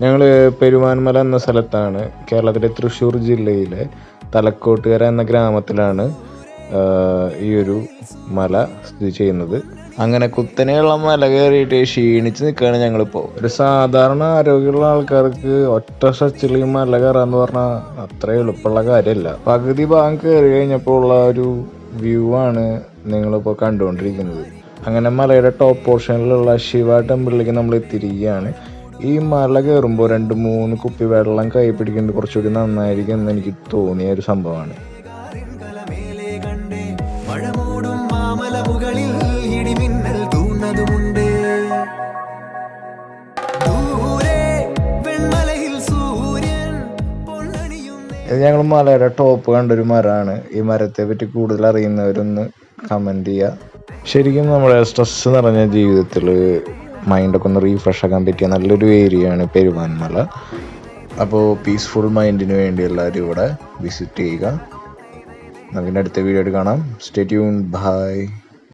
ഞങ്ങൾ പെരുവാൻമല എന്ന സ്ഥലത്താണ്, കേരളത്തിലെ തൃശ്ശൂർ ജില്ലയിലെ തലക്കോട്ടുകര എന്ന ഗ്രാമത്തിലാണ് ഈ ഒരു മല സ്ഥിതി ചെയ്യുന്നത്. അങ്ങനെ കുത്തനെയുള്ള മല കയറിയിട്ട് ക്ഷീണിച്ച് നിൽക്കുകയാണ് ഞങ്ങളിപ്പോൾ. ഒരു സാധാരണ ആരോഗ്യമുള്ള ആൾക്കാർക്ക് ഒറ്റ സ്ട്രെച്ചിൽ ഈ മല കയറാന്ന് പറഞ്ഞാൽ അത്ര എളുപ്പമുള്ള കാര്യമല്ല. പകുതി ഭാഗം കയറി കഴിഞ്ഞപ്പോൾ ഉള്ള ഒരു വ്യൂ ആണ് നിങ്ങളിപ്പോൾ കണ്ടുകൊണ്ടിരിക്കുന്നത്. അങ്ങനെ മലയുടെ ടോപ്പ് പോർഷനിലുള്ള ശിവ ടെമ്പിളിലേക്ക് നമ്മൾ എത്തിയിരിക്കുകയാണ്. ഈ മല കയറുമ്പോൾ 2-3 കുപ്പി വെള്ളം കൈ പിടിക്കുന്നത് കുറച്ചുകൂടി നന്നായിരിക്കും എന്ന് എനിക്ക് തോന്നിയ ഒരു സംഭവമാണ്. ഇത് ഞങ്ങൾ മലയുടെ ടോപ്പ് കണ്ടൊരു മരമാണ്. ഈ മരത്തെ പറ്റി കൂടുതൽ അറിയുന്നവരൊന്ന് കമൻറ്റ് ചെയ്യുക. ശരിക്കും നമ്മുടെ സ്ട്രെസ് നിറഞ്ഞ ജീവിതത്തിൽ മൈൻഡൊക്കെ ഒന്ന് റീഫ്രഷ് ആക്കാൻ പറ്റിയ നല്ലൊരു ഏരിയയാണ് പെരുവാൻമല. അപ്പോൾ പീസ്ഫുൾ മൈൻഡിന് വേണ്ടി എല്ലാവരും ഇവിടെ വിസിറ്റ് ചെയ്യുക. നമുക്കിൻ്റെ അടുത്ത വീഡിയോ കാണാം. Stay tune. ബൈ.